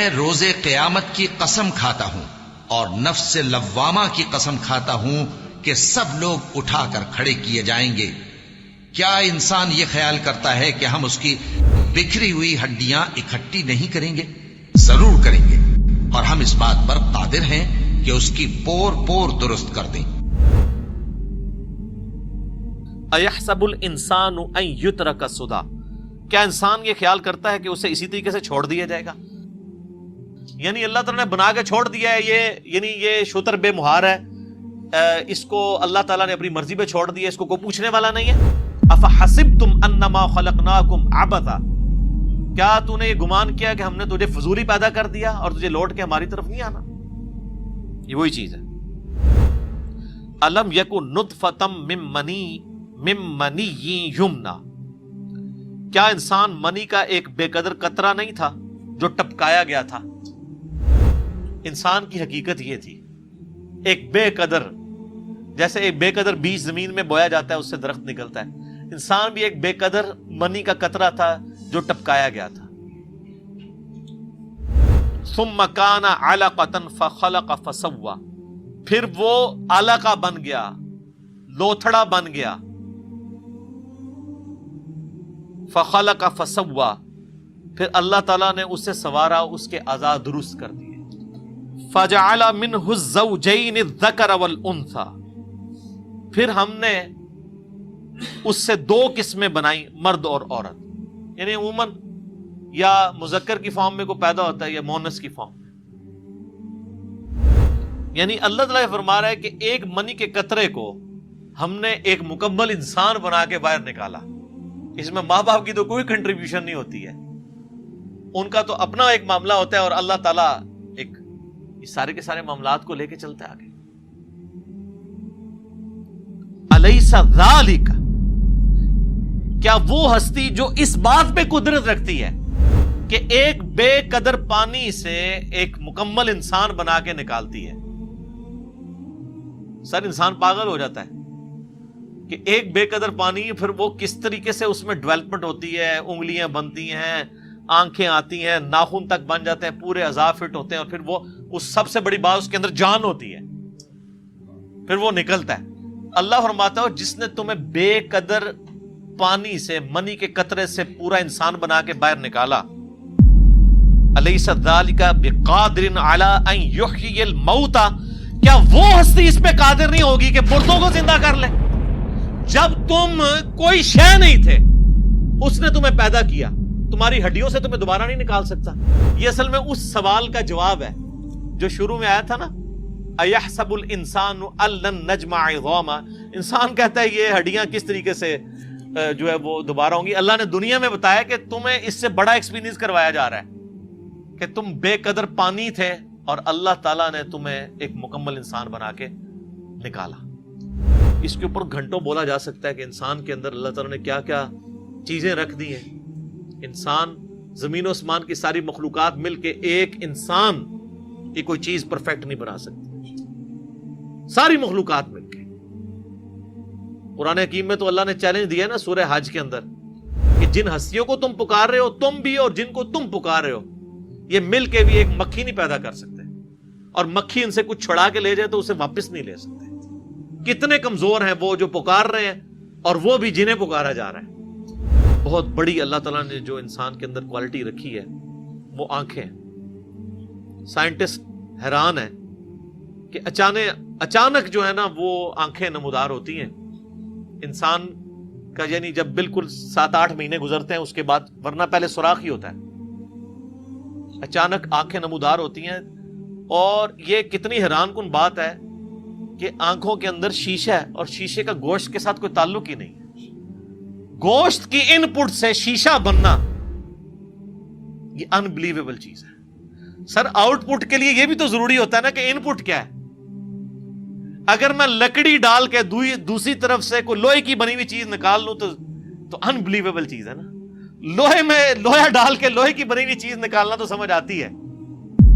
میں روز قیامت کی قسم کھاتا ہوں اور نفس لوامہ کی قسم کھاتا ہوں کہ سب لوگ اٹھا کر کھڑے کیے جائیں گے۔ کیا انسان یہ خیال کرتا ہے کہ ہم اس کی بکھری ہوئی ہڈیاں اکٹھی نہیں کریں گے؟ ضرور کریں گے، اور ہم اس بات پر قادر ہیں کہ اس کی پور پور درست کر دیں۔ اَيَحْسَبُ الْإِنسَانُ أَن يُتْرَكَ سُدًى، کیا انسان یہ خیال کرتا ہے کہ اسے اسی طریقے سے چھوڑ دیا جائے گا؟ یعنی اللہ تعالیٰ نے بنا کے چھوڑ دیا ہے، یہ شتر بے مہار ہے، اس کو اللہ تعالیٰ نے اپنی مرضی پہ چھوڑ دیا، اس کو کوئی پوچھنے والا نہیں ہے۔ أَفَحَسِبْتُمْ أَنَّمَا خَلَقْنَاكُمْ عَبَثًا، کیا تو نے یہ گمان کیا کہ ہم نے تجھے فضولی پیدا کر دیا اور تجھے لوٹ کے ہماری طرف نہیں آنا؟ یہ وہی چیز ہے۔ أَلَمْ يَكُنْ نُطْفَةً مِّن مَّنِيٍّ يُمْنَىٰ، کیا انسان منی کا ایک بے قدر قطرہ نہیں تھا جو ٹپکایا گیا تھا؟ انسان کی حقیقت یہ تھی، ایک بے قدر، جیسے ایک بے قدر بیج زمین میں بویا جاتا ہے اس سے درخت نکلتا ہے، انسان بھی ایک بے قدر منی کا قطرہ تھا جو ٹپکایا گیا تھا۔ ثم كان علقة فخلق فسوى، پھر وہ علقہ بن گیا، لوتھڑا بن گیا، فخلق فسوى، پھر اللہ تعالیٰ نے اسے سنوارا، اس کے اعضاء درست کر دیے۔ فجعل منه الزوجين الذكر والانثى، پھر ہم نے اس سے دو قسمیں بنائی، مرد اور عورت، یعنی عموماً یا مذکر کی فارم میں کوئی پیدا ہوتا ہے یا مؤنث کی فارم میں۔ یعنی اللہ تعالیٰ فرما رہا ہے کہ ایک منی کے قطرے کو ہم نے ایک مکمل انسان بنا کے باہر نکالا، اس میں ماں باپ کی تو کوئی کنٹریبیوشن نہیں ہوتی ہے، ان کا تو اپنا ایک معاملہ ہوتا ہے، اور اللہ تعالیٰ ایک اس سارے کے سارے معاملات کو لے کے چلتا ہے آگے۔ الیس ذالک، کیا وہ ہستی جو اس بات پہ قدرت رکھتی ہے کہ ایک بے قدر پانی سے ایک مکمل انسان بنا کے نکالتی ہے؟ سر انسان پاگل ہو جاتا ہے کہ ایک بے قدر پانی، پھر وہ کس طریقے سے اس میں ڈیولپمنٹ ہوتی ہے، انگلیاں بنتی ہیں، آنکھیں آتی ہیں، ناخن تک بن جاتے ہیں، پورے اعضاء فٹ ہوتے ہیں، اور پھر وہ اس سب سے بڑی بات اس کے اندر جان ہوتی ہے، پھر وہ نکلتا ہے۔ اللہ فرماتا ہے جس نے تمہیں بے قدر پانی سے، منی کے قطرے سے پورا انسان بنا کے باہر نکالا، الیس ذالک بقادر علی ان یحیی الموتى، کیا وہ ہستی اس پہ قادر نہیں ہوگی کہ مردوں کو زندہ کر لے؟ جب تم کوئی شے نہیں تھے، اس نے تمہیں پیدا کیا، تمہاری ہڈیوں سے تمہیں دوبارہ نہیں نکال سکتا؟ یہ اصل میں اس سوال کا جواب ہے جو شروع میں آیا تھا نا، اَيَحْسَبُ الْإِنسَانُ أَن لَّن نَّجْمَعَ عِظَامًا، انسان کہتا ہے یہ ہڈیاں کس طریقے سے جو ہے وہ دوبارہ ہوں گی؟ اللہ نے دنیا میں بتایا کہ تمہیں اس سے بڑا ایکسپیرینس کروایا جا رہا ہے کہ تم بے قدر پانی تھے اور اللہ تعالیٰ نے تمہیں ایک مکمل انسان بنا کے نکالا۔ اس کے اوپر گھنٹوں بولا جا سکتا ہے کہ انسان کے اندر اللہ تعالیٰ نے کیا کیا چیزیں رکھ دی ہیں۔ انسان، زمین و آسمان کی ساری مخلوقات مل کے ایک انسان کی کوئی چیز پرفیکٹ نہیں بنا سکتی، ساری مخلوقات مل کے۔ قرآن حکیم میں تو اللہ نے چیلنج دیا ہے نا سورہ حج کے اندر کہ جن ہستیوں کو تم پکار رہے ہو تم بھی، اور جن کو تم پکار رہے ہو یہ مل کے بھی ایک مکھی نہیں پیدا کر سکتے، اور مکھی ان سے کچھ چھڑا کے لے جائے تو اسے واپس نہیں لے سکتے۔ کتنے کمزور ہیں وہ جو پکار رہے ہیں اور وہ بھی جنہیں پکارا جا رہا ہے۔ بہت بڑی اللہ تعالیٰ نے جو انسان کے اندر کوالٹی رکھی ہے وہ آنکھیں ہیں۔ سائنٹسٹ حیران ہے کہ اچانک جو ہے نا وہ آنکھیں نمودار ہوتی ہیں انسان کا، یعنی جب بالکل 7-8 مہینے گزرتے ہیں اس کے بعد، ورنہ پہلے سوراخ ہی ہوتا ہے، اچانک آنکھیں نمودار ہوتی ہیں۔ اور یہ کتنی حیران کن بات ہے کہ آنکھوں کے اندر شیشہ ہے اور شیشے کا گوشت کے ساتھ کوئی تعلق ہی نہیں ہے۔ گوشت کی ان پٹ سے شیشہ بننا یہ انبلیویبل چیز ہے۔ سر آؤٹ پٹ کے لیے یہ بھی تو ضروری ہوتا ہے نا کہ ان پٹ کیا ہے۔ اگر میں لکڑی ڈال کے دوسری طرف سے کوئی لوہے کی بنی ہوئی چیز نکال لوں تو انبلیویبل چیز ہے نا۔ لوہے میں لوہا ڈال کے لوہے کی بنی ہوئی چیز نکالنا تو سمجھ آتی ہے۔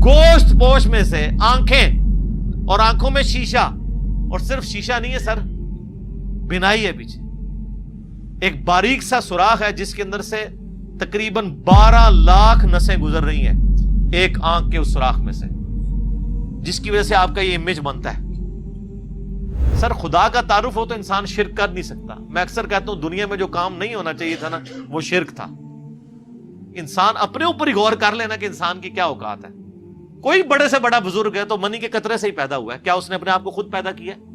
گوشت پوش میں سے آنکھیں، اور آنکھوں میں شیشہ، اور صرف شیشہ نہیں ہے سر، بینائی ہے پیچھے، ایک باریک سا سوراخ ہے جس کے اندر سے تقریباً 12 لاکھ نسیں گزر رہی ہیں۔ ایک آنکھ کے اس سوراخ میں سے، جس کی وجہ سے آپ کا یہ امیج بنتا ہے۔ سر خدا کا تعارف ہو تو انسان شرک کر نہیں سکتا۔ میں اکثر کہتا ہوں دنیا میں جو کام نہیں ہونا چاہیے تھا نا، وہ شرک تھا۔ انسان اپنے اوپر ہی غور کر لینا کہ انسان کی کیا اوقات ہے۔ کوئی بڑے سے بڑا بزرگ ہے تو منی کے قطرے سے ہی پیدا ہوا ہے، کیا اس نے اپنے آپ کو خود پیدا کیا ہے؟